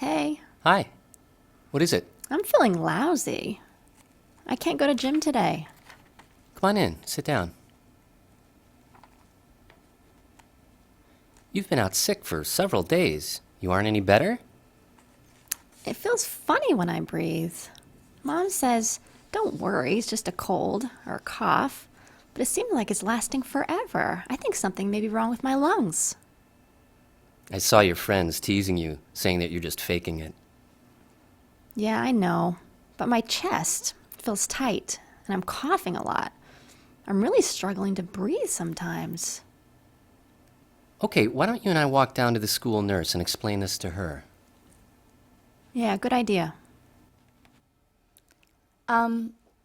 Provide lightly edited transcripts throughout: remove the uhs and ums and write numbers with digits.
Hey, Hi. What is it? I'm feeling lousy. I can't go to gym today. Come on in. Sit down. You've been out sick for several days. You aren't any better? It feels funny when I breathe. Mom says, don't worry, it's just a cold or a cough. But it seems like it's lasting forever. I think something may be wrong with my lungs. I saw your friends teasing you, saying that you're just faking it. Yeah, I know. But my chest feels tight, and I'm coughing a lot. I'm really struggling to breathe sometimes. Okay, why don't you and I walk down to the school nurse and explain this to her? Yeah, good idea.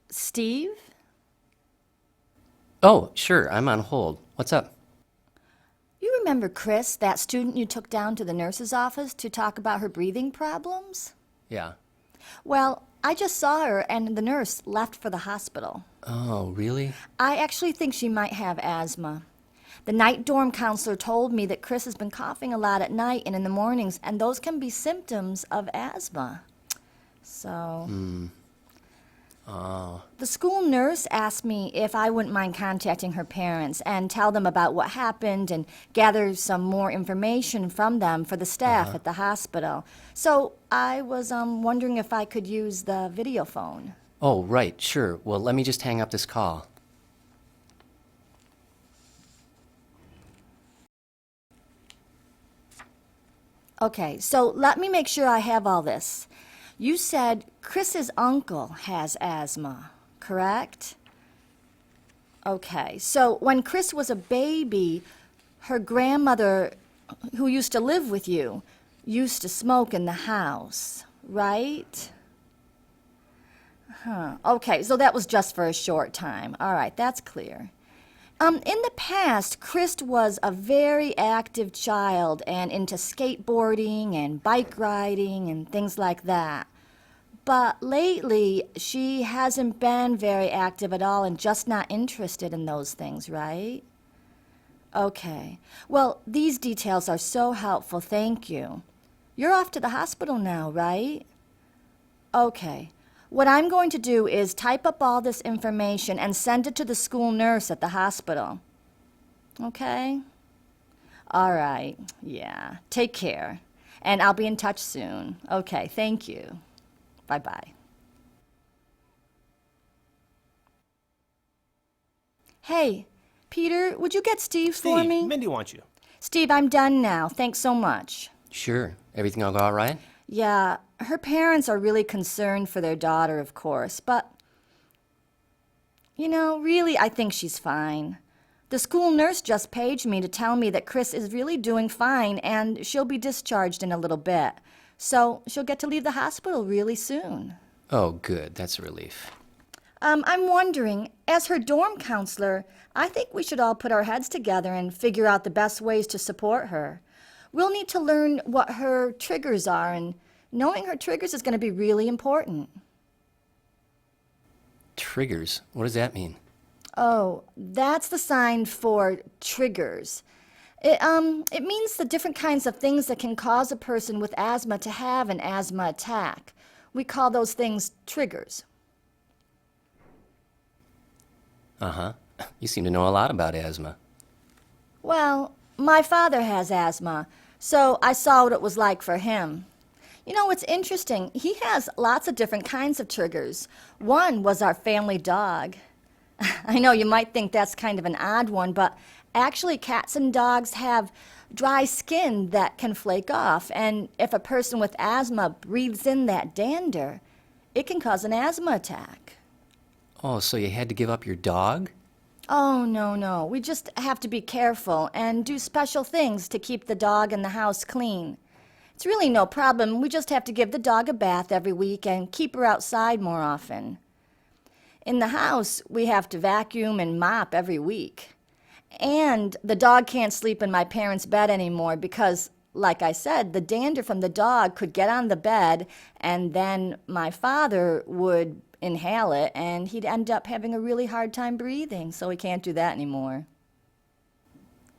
Steve? Oh, sure, I'm on hold. What's up? You remember Chris, that student you took down to the nurse's office to talk about her breathing problems? Yeah. Well, I just saw her and the nurse left for the hospital. Oh, really? I actually think she might have asthma. The night dorm counselor told me that Chris has been coughing a lot at night and in the mornings, and those can be symptoms of asthma. So. The school nurse asked me if I wouldn't mind contacting her parents and tell them about what happened and gather some more information from them for the staff at the hospital. So I was wondering if I could use the video phone. Oh, right, sure. Well, let me just hang up this call. Okay, so let me make sure I have all this. You said Chris's uncle has asthma, correct? Okay, so when Chris was a baby, her grandmother, who used to live with you, used to smoke in the house, right? Okay, so that was just for a short time. All right, that's clear. In the past, Chris was a very active child and into skateboarding and bike riding and things like that. But lately, she hasn't been very active at all and just not interested in those things, right? Okay. Well, these details are so helpful, thank you. You're off to the hospital now, right? Okay. What I'm going to do is type up all this information and send it to the school nurse at the hospital. Okay? All right. Yeah. Take care. And I'll be in touch soon. Okay. Thank you. Bye-bye. Hey, Peter, would you get Steve for Steve, me? Mindy wants you. Steve, I'm done now. Thanks so much. Sure. Everything will go all right? Yeah, her parents are really concerned for their daughter, of course, but, really, I think she's fine. The school nurse just paged me to tell me that Chris is really doing fine and she'll be discharged in a little bit. So she'll get to leave the hospital really soon. Oh, good. That's a relief. I'm wondering, as her dorm counselor, I think we should all put our heads together and figure out the best ways to support her. We'll need to learn what her triggers are, and knowing her triggers is going to be really important. Triggers? What does that mean? Oh, that's the sign for triggers. It means the different kinds of things that can cause a person with asthma to have an asthma attack. We call those things triggers. Uh-huh. You seem to know a lot about asthma. Well, my father has asthma, so I saw what it was like for him. You know, it's interesting. He has lots of different kinds of triggers. One was our family dog. I know you might think that's kind of an odd one, but actually cats and dogs have dry skin that can flake off, and if a person with asthma breathes in that dander, it can cause an asthma attack. Oh, so you had to give up your dog? Oh, no. We just have to be careful and do special things to keep the dog and the house clean. It's really no problem. We just have to give the dog a bath every week and keep her outside more often. In the house, we have to vacuum and mop every week. And the dog can't sleep in my parents' bed anymore because, like I said, the dander from the dog could get on the bed and then my father would inhale it and he'd end up having a really hard time breathing, so we can't do that anymore.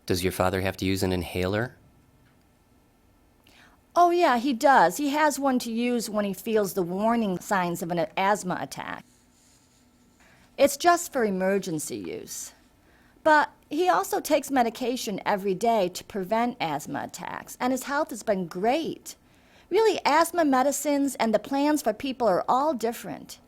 Does your father have to use an inhaler? Oh, yeah, he does. He has one to use when he feels the warning signs of an asthma attack. It's just for emergency use. But he also takes medication every day to prevent asthma attacks, and his health has been great. Really, asthma medicines and the plans for people are all different.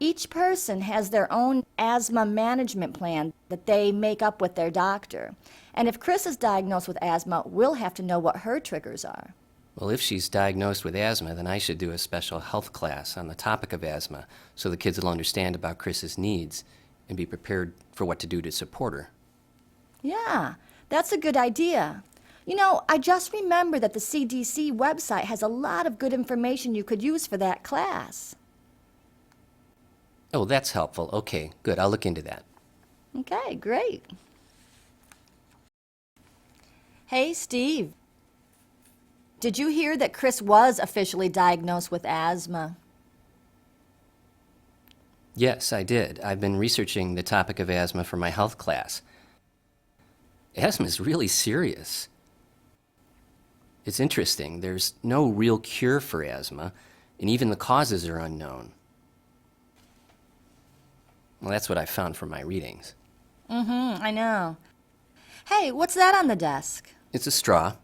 Each person has their own asthma management plan that they make up with their doctor. And if Chris is diagnosed with asthma, we'll have to know what her triggers are. Well, if she's diagnosed with asthma, then I should do a special health class on the topic of asthma so the kids will understand about Chris's needs and be prepared for what to do to support her. Yeah, that's a good idea. You know, I just remember that the CDC website has a lot of good information you could use for that class. Oh, that's helpful. Okay, good. I'll look into that. Okay, great. Hey, Steve. Did you hear that Chris was officially diagnosed with asthma? Yes, I did. I've been researching the topic of asthma for my health class. Asthma is really serious. It's interesting. There's no real cure for asthma, and even the causes are unknown. Well, that's what I found from my readings. I know. Hey, what's that on the desk? It's a straw.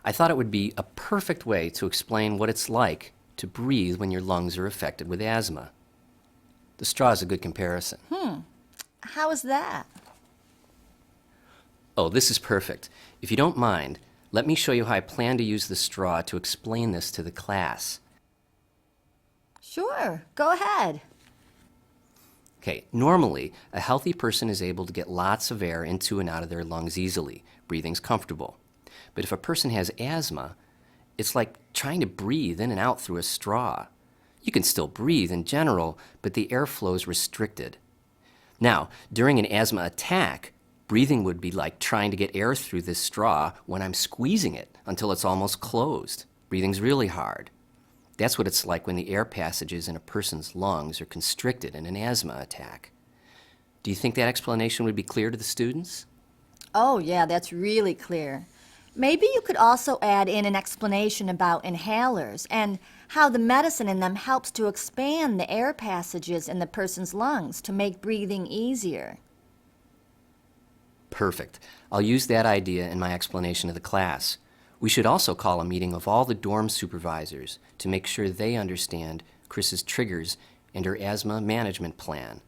I thought it would be a perfect way to explain what it's like to breathe when your lungs are affected with asthma. The straw is a good comparison. How is that? Oh, this is perfect. If you don't mind, let me show you how I plan to use the straw to explain this to the class. Sure, go ahead. Okay, normally, a healthy person is able to get lots of air into and out of their lungs easily. Breathing's comfortable. But if a person has asthma, it's like trying to breathe in and out through a straw. You can still breathe in general, but the airflow is restricted. Now, during an asthma attack, breathing would be like trying to get air through this straw when I'm squeezing it until it's almost closed. Breathing's really hard. That's what it's like when the air passages in a person's lungs are constricted in an asthma attack. Do you think that explanation would be clear to the students? Oh, yeah, that's really clear. Maybe you could also add in an explanation about inhalers and how the medicine in them helps to expand the air passages in the person's lungs to make breathing easier. Perfect. I'll use that idea in my explanation of the class. We should also call a meeting of all the dorm supervisors to make sure they understand Chris's triggers and her asthma management plan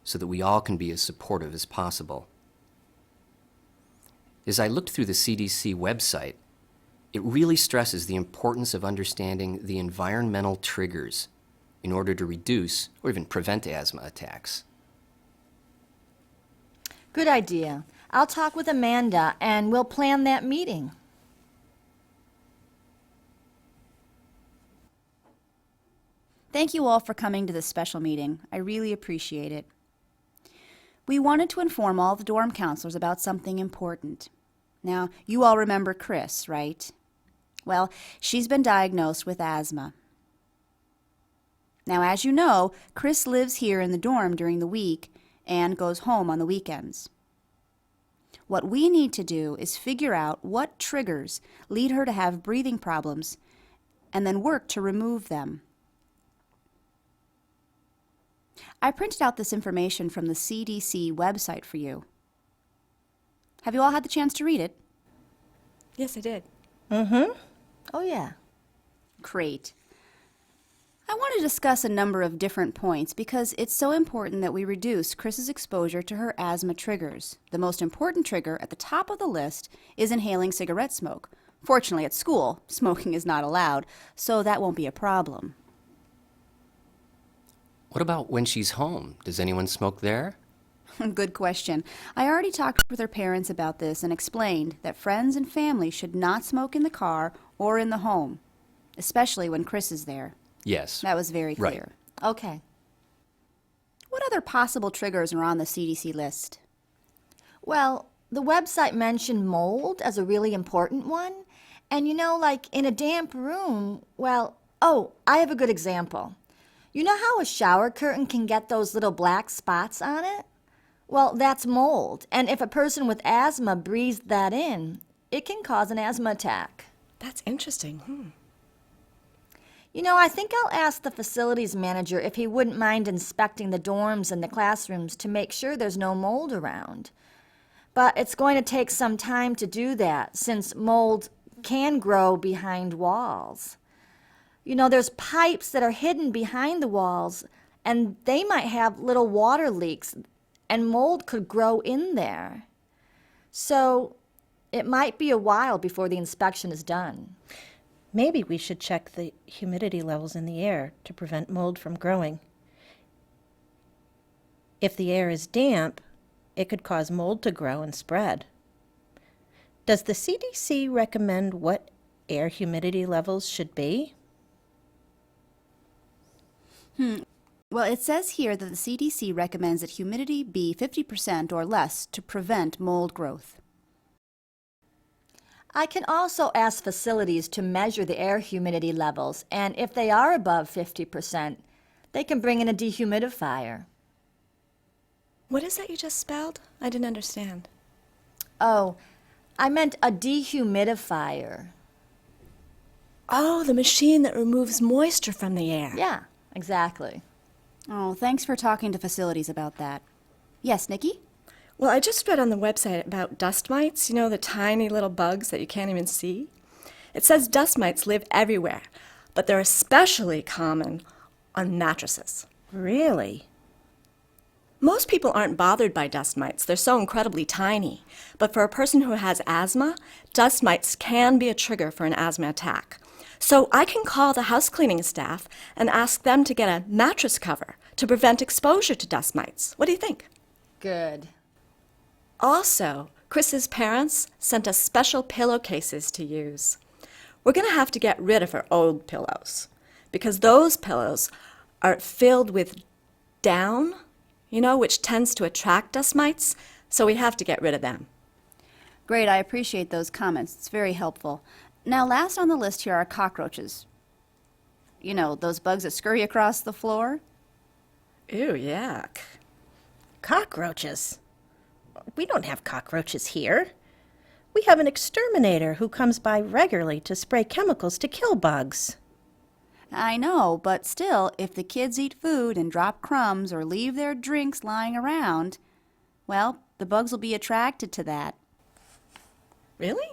so that we all can be as supportive as possible. As I looked through the CDC website, it really stresses the importance of understanding the environmental triggers in order to reduce or even prevent asthma attacks. Good idea. I'll talk with Amanda and we'll plan that meeting. Thank you all for coming to this special meeting. I really appreciate it. We wanted to inform all the dorm counselors about something important. Now, you all remember Chris, right? Well, she's been diagnosed with asthma. Now, as you know, Chris lives here in the dorm during the week and goes home on the weekends. What we need to do is figure out what triggers lead her to have breathing problems and then work to remove them. I printed out this information from the CDC website for you. Have you all had the chance to read it? Yes, I did. Oh, yeah. Great. I want to discuss a number of different points because it's so important that we reduce Chris's exposure to her asthma triggers. The most important trigger at the top of the list is inhaling cigarette smoke. Fortunately, at school, smoking is not allowed, so that won't be a problem. What about when she's home? Does anyone smoke there? Good question. I already talked with her parents about this and explained that friends and family should not smoke in the car or in the home, especially when Chris is there. Yes. That was very Right. clear. Okay. What other possible triggers are on the CDC list? Well, the website mentioned mold as a really important one. And you know, like in a damp room, well, oh, I have a good example. You know how a shower curtain can get those little black spots on it? Well, that's mold. And if a person with asthma breathes that in, it can cause an asthma attack. That's interesting. I think I'll ask the facilities manager if he wouldn't mind inspecting the dorms and the classrooms to make sure there's no mold around. But it's going to take some time to do that since mold can grow behind walls. There's pipes that are hidden behind the walls, and they might have little water leaks, and mold could grow in there. So it might be a while before the inspection is done. Maybe we should check the humidity levels in the air to prevent mold from growing. If the air is damp, it could cause mold to grow and spread. Does the CDC recommend what air humidity levels should be? Well, it says here that the CDC recommends that humidity be 50% or less to prevent mold growth. I can also ask facilities to measure the air humidity levels, and if they are above 50%, they can bring in a dehumidifier. What is that you just spelled? I didn't understand. Oh, I meant a dehumidifier. Oh, the machine that removes moisture from the air. Yeah, exactly. Oh, thanks for talking to facilities about that. Yes, Nikki? Well, I just read on the website about dust mites, the tiny little bugs that you can't even see. It says dust mites live everywhere, but they're especially common on mattresses. Really? Most people aren't bothered by dust mites. They're so incredibly tiny. But for a person who has asthma, dust mites can be a trigger for an asthma attack. So I can call the house cleaning staff and ask them to get a mattress cover to prevent exposure to dust mites. What do you think? Good. Also, Chris's parents sent us special pillowcases to use. We're going to have to get rid of her old pillows because those pillows are filled with down, which tends to attract dust mites, so we have to get rid of them. Great, I appreciate those comments. It's very helpful. Now, last on the list here are cockroaches. Those bugs that scurry across the floor. Ew, yuck. Cockroaches? We don't have cockroaches here. We have an exterminator who comes by regularly to spray chemicals to kill bugs. I know, but still, if the kids eat food and drop crumbs or leave their drinks lying around, well, the bugs will be attracted to that. Really?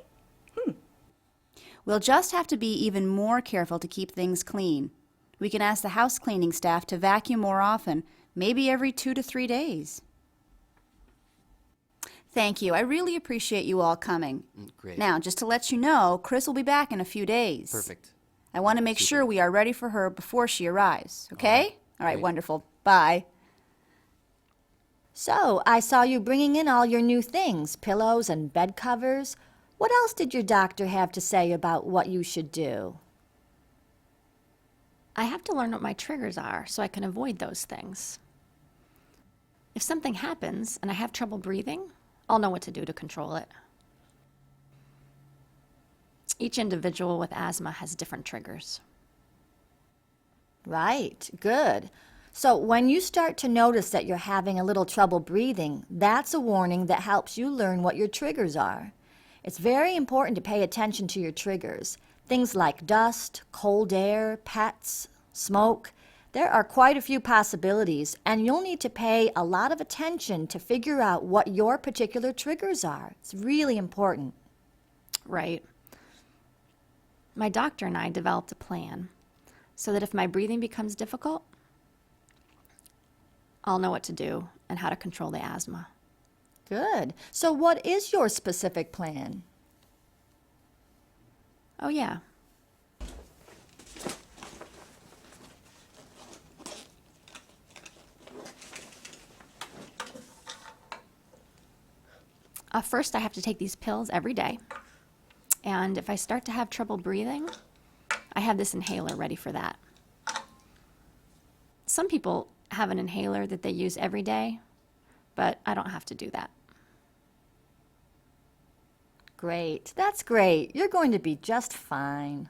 We'll just have to be even more careful to keep things clean. We can ask the house cleaning staff to vacuum more often, maybe every 2 to 3 days. Thank you. I really appreciate you all coming. Great. Now, just to let you know, Chris will be back in a few days. Perfect. I want to make Super. sure we are ready for her before she arrives, okay? All right, Great. wonderful. Bye. So, I saw you bringing in all your new things, pillows and bed covers. What else did your doctor have to say about what you should do? I have to learn what my triggers are so I can avoid those things. If something happens and I have trouble breathing, I'll know what to do to control it. Each individual with asthma has different triggers. Right, good. So when you start to notice that you're having a little trouble breathing, that's a warning that helps you learn what your triggers are. It's very important to pay attention to your triggers. Things like dust, cold air, pets, smoke. There are quite a few possibilities, and you'll need to pay a lot of attention to figure out what your particular triggers are. It's really important. Right. My doctor and I developed a plan so that if my breathing becomes difficult, I'll know what to do and how to control the asthma. Good. So what is your specific plan? Oh, yeah. First, I have to take these pills every day. And if I start to have trouble breathing, I have this inhaler ready for that. Some people have an inhaler that they use every day, but I don't have to do that. Great. That's great. You're going to be just fine.